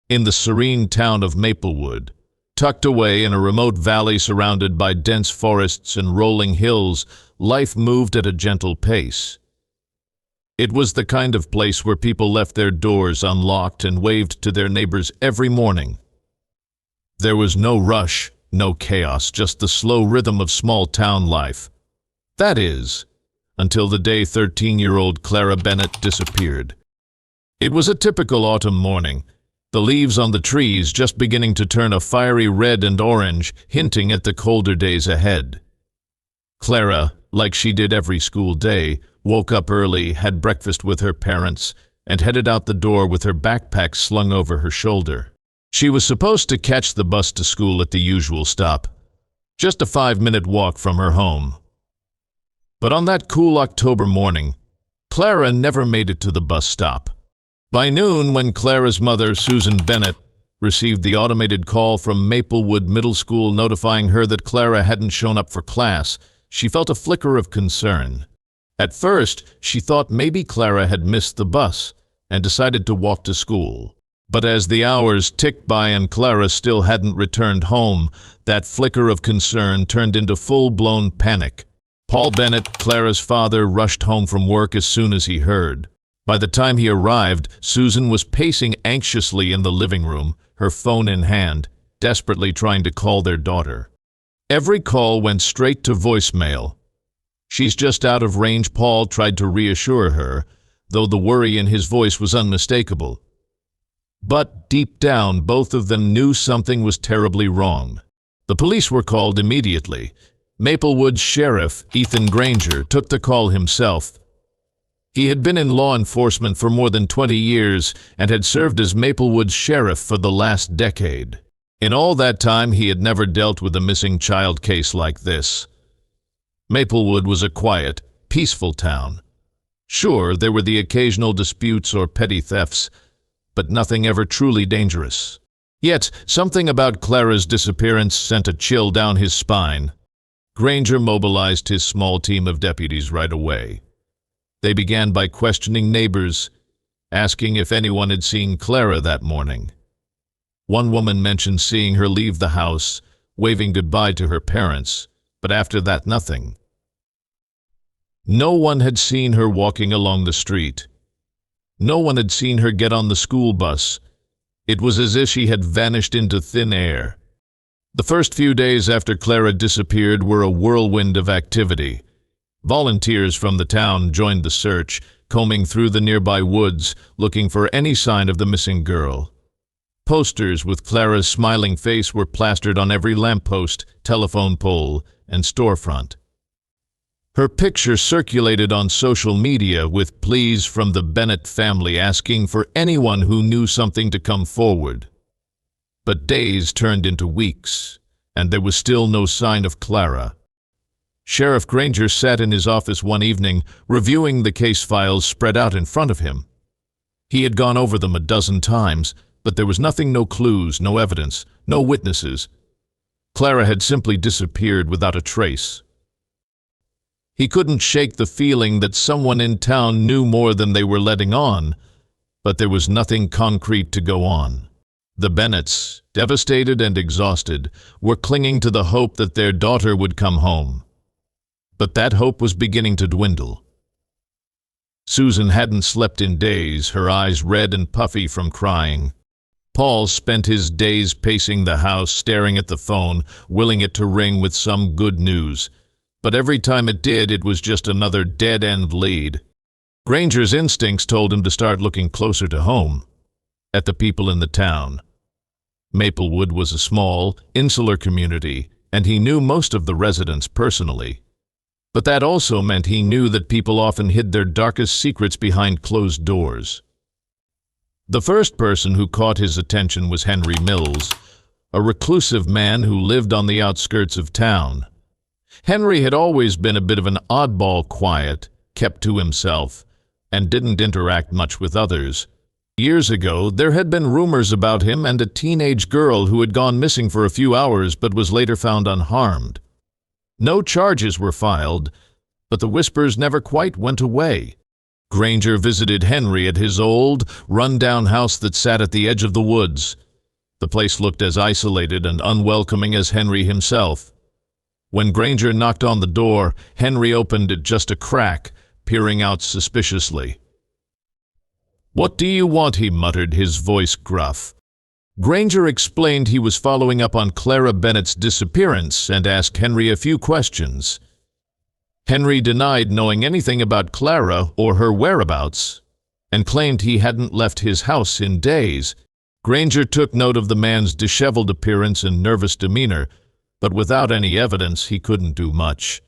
In the serene town of Maplewood, tucked away in a remote valley surrounded by dense forests and rolling hills, life moved at a gentle pace. It was the kind of place where people left their doors unlocked and waved to their neighbors every morning. There was no rush, no chaos, just the slow rhythm of small-town life. That is, until the day 13-year-old Clara Bennett disappeared. It was a typical autumn morning, the leaves on the trees just beginning to turn a fiery red and orange, hinting at the colder days ahead. Clara, like she did every school day, woke up early, had breakfast with her parents, and headed out the door with her backpack slung over her shoulder. She was supposed to catch the bus to school at the usual stop, just a 5-minute walk from her home. But on that cool October morning, Clara never made it to the bus stop. By noon, when Clara's mother, Susan Bennett, received the automated call from Maplewood Middle School notifying her that Clara hadn't shown up for class, she felt a flicker of concern. At first, she thought maybe Clara had missed the bus and decided to walk to school. But as the hours ticked by and Clara still hadn't returned home, that flicker of concern turned into full-blown panic. Paul Bennett, Clara's father, rushed home from work as soon as he heard. By the time he arrived, Susan was pacing anxiously in the living room, her phone in hand, desperately trying to call their daughter. Every call went straight to voicemail. "She's just out of range," Paul tried to reassure her, though the worry in his voice was unmistakable. But deep down, both of them knew something was terribly wrong. The police were called immediately. Maplewood's Sheriff, Granger, took the call himself. He had been in law enforcement for more than 20 years and had served as Maplewood's sheriff for the last decade. In all that time, he had never dealt with a missing child case like this. Maplewood was a quiet, peaceful town. Sure, there were the occasional disputes or petty thefts, but nothing ever truly dangerous. Yet, something about Clara's disappearance sent a chill down his spine. Granger mobilized his small team of deputies right away. They began by questioning neighbors, asking if anyone had seen Clara that morning. One woman mentioned seeing her leave the house, waving goodbye to her parents, but after that, nothing. No one had seen her walking along the street. No one had seen her get on the school bus. It was as if she had vanished into thin air. The first few days after Clara disappeared were a whirlwind of activity. Volunteers from the town joined the search, combing through the nearby woods, looking for any sign of the missing girl. Posters with Clara's smiling face were plastered on every lamppost, telephone pole, and storefront. Her picture circulated on social media with pleas from the Bennett family asking for anyone who knew something to come forward. But days turned into weeks, and there was still no sign of Clara. Sheriff Granger sat in his office one evening, reviewing the case files spread out in front of him. He had gone over them a dozen times, but there was nothing, no clues, no evidence, no witnesses. Clara had simply disappeared without a trace. He couldn't shake the feeling that someone in town knew more than they were letting on, but there was nothing concrete to go on. The Bennetts, devastated and exhausted, were clinging to the hope that their daughter would come home. But that hope was beginning to dwindle. Susan hadn't slept in days, her eyes red and puffy from crying. Paul spent his days pacing the house, staring at the phone, willing it to ring with some good news. But every time it did, it was just another dead-end lead. Granger's instincts told him to start looking closer to home, at the people in the town. Maplewood was a small, insular community, and he knew most of the residents personally. But that also meant he knew that people often hid their darkest secrets behind closed doors. The first person who caught his attention was Henry Mills, a reclusive man who lived on the outskirts of town. Henry had always been a bit of an oddball, quiet, kept to himself, and didn't interact much with others. Years ago, there had been rumors about him and a teenage girl who had gone missing for a few hours but was later found unharmed. No charges were filed, but the whispers never quite went away. Granger visited Henry at his old, run-down house that sat at the edge of the woods. The place looked as isolated and unwelcoming as Henry himself. When Granger knocked on the door, Henry opened it just a crack, peering out suspiciously. "What do you want?" he muttered, his voice gruff. Granger explained he was following up on Clara Bennett's disappearance and asked Henry a few questions. Henry denied knowing anything about Clara or her whereabouts and claimed he hadn't left his house in days. Granger took note of the man's disheveled appearance and nervous demeanor, but without any evidence he couldn't do much.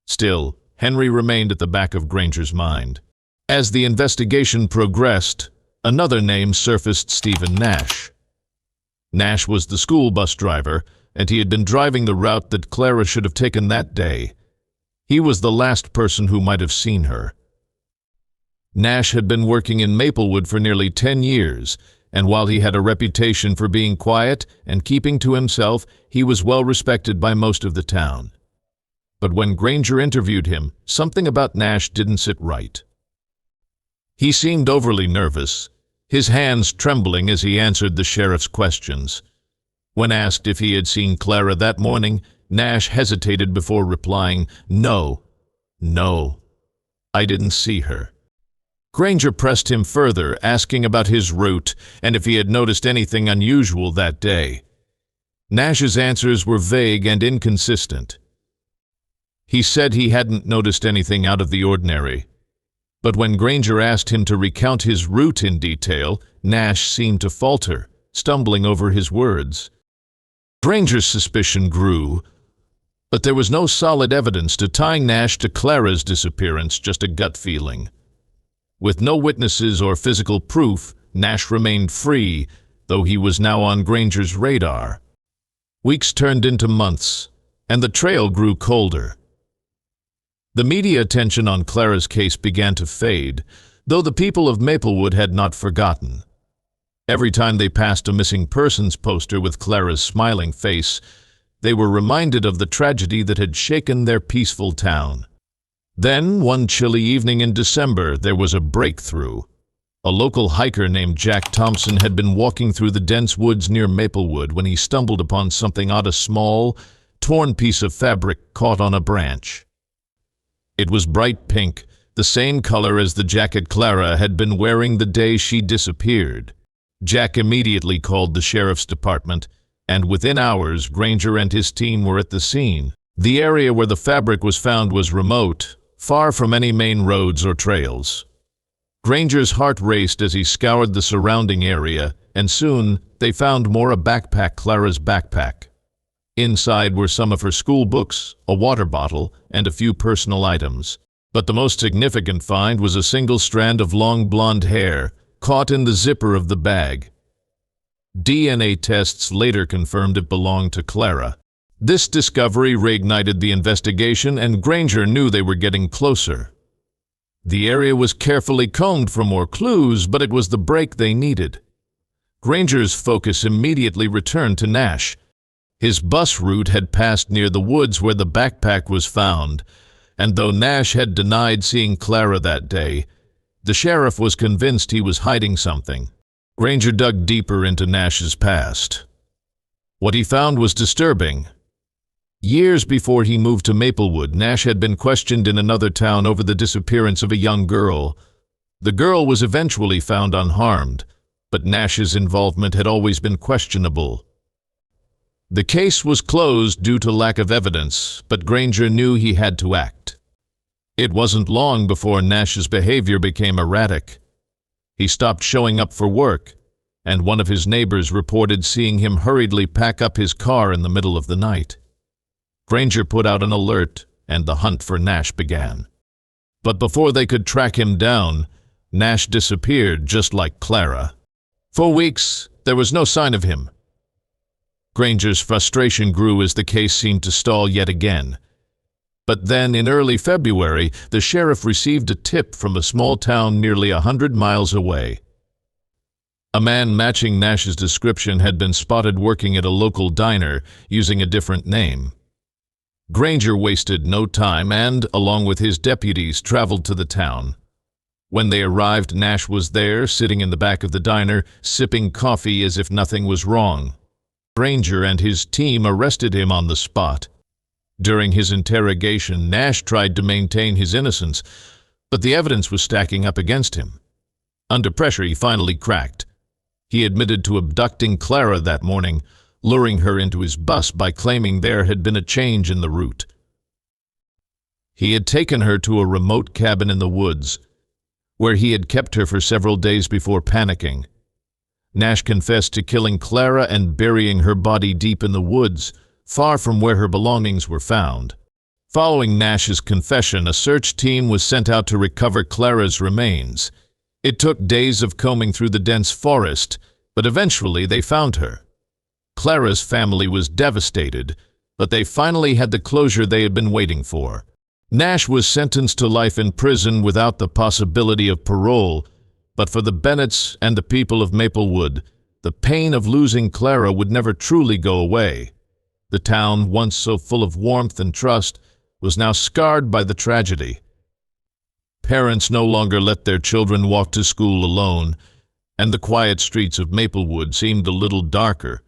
Still, Henry remained at the back of Granger's mind. As the investigation progressed, another name surfaced: Stephen Nash. Nash was the school bus driver, and he had been driving the route that Clara should have taken that day. He was the last person who might have seen her. Nash had been working in Maplewood for nearly 10 years, and while he had a reputation for being quiet and keeping to himself, he was well respected by most of the town. But when Granger interviewed him, something about Nash didn't sit right. He seemed overly nervous, his hands trembling as he answered the sheriff's questions. When asked if he had seen Clara that morning, Nash hesitated before replying, No, I didn't see her." Granger pressed him further, asking about his route and if he had noticed anything unusual that day. Nash's answers were vague and inconsistent. He said he hadn't noticed anything out of the ordinary. But when Granger asked him to recount his route in detail, Nash seemed to falter, stumbling over his words. Granger's suspicion grew, but there was no solid evidence to tie Nash to Clara's disappearance, just a gut feeling. With no witnesses or physical proof, Nash remained free, though he was now on Granger's radar. Weeks turned into months, and the trail grew colder. The media attention on Clara's case began to fade, though the people of Maplewood had not forgotten. Every time they passed a missing persons poster with Clara's smiling face, they were reminded of the tragedy that had shaken their peaceful town. Then, one chilly evening in December, there was a breakthrough. A local hiker named Jack Thompson had been walking through the dense woods near Maplewood when he stumbled upon something odd: a small, torn piece of fabric caught on a branch. It was bright pink, the same color as the jacket Clara had been wearing the day she disappeared. Jack immediately called the sheriff's department, and within hours Granger and his team were at the scene. The area where the fabric was found was remote, far from any main roads or trails. Granger's heart raced as he scoured the surrounding area, and soon they found more: a backpack, Clara's backpack. Inside were some of her school books, a water bottle, and a few personal items. But the most significant find was a single strand of long blonde hair, caught in the zipper of the bag. DNA tests later confirmed it belonged to Clara. This discovery reignited the investigation, and Granger knew they were getting closer. The area was carefully combed for more clues, but it was the break they needed. Granger's focus immediately returned to Nash. His bus route had passed near the woods where the backpack was found, and though Nash had denied seeing Clara that day, the sheriff was convinced he was hiding something. Granger dug deeper into Nash's past. What he found was disturbing. Years before he moved to Maplewood, Nash had been questioned in another town over the disappearance of a young girl. The girl was eventually found unharmed, but Nash's involvement had always been questionable. The case was closed due to lack of evidence, but Granger knew he had to act. It wasn't long before Nash's behavior became erratic. He stopped showing up for work, and one of his neighbors reported seeing him hurriedly pack up his car in the middle of the night. Granger put out an alert, and the hunt for Nash began. But before they could track him down, Nash disappeared just like Clara. For weeks, there was no sign of him. Granger's frustration grew as the case seemed to stall yet again. But then, in early February, the sheriff received a tip from a small town nearly 100 miles away. A man matching Nash's description had been spotted working at a local diner using a different name. Granger wasted no time and, along with his deputies, traveled to the town. When they arrived, Nash was there, sitting in the back of the diner, sipping coffee as if nothing was wrong. Granger and his team arrested him on the spot. During his interrogation, Nash tried to maintain his innocence, but the evidence was stacking up against him. Under pressure, he finally cracked. He admitted to abducting Clara that morning, luring her into his bus by claiming there had been a change in the route. He had taken her to a remote cabin in the woods, where he had kept her for several days before panicking. Nash confessed to killing Clara and burying her body deep in the woods, far from where her belongings were found. Following Nash's confession, a search team was sent out to recover Clara's remains. It took days of combing through the dense forest, but eventually they found her. Clara's family was devastated, but they finally had the closure they had been waiting for. Nash was sentenced to life in prison without the possibility of parole, but for the Bennetts and the people of Maplewood, the pain of losing Clara would never truly go away. The town, once so full of warmth and trust, was now scarred by the tragedy. Parents no longer let their children walk to school alone, and the quiet streets of Maplewood seemed a little darker,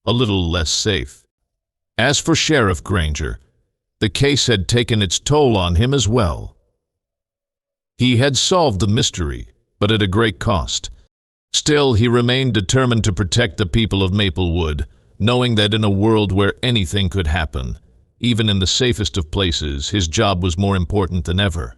a little less safe. As for Sheriff Granger, the case had taken its toll on him as well. He had solved the mystery, but at a great cost. Still, he remained determined to protect the people of Maplewood, knowing that in a world where anything could happen, even in the safest of places, his job was more important than ever.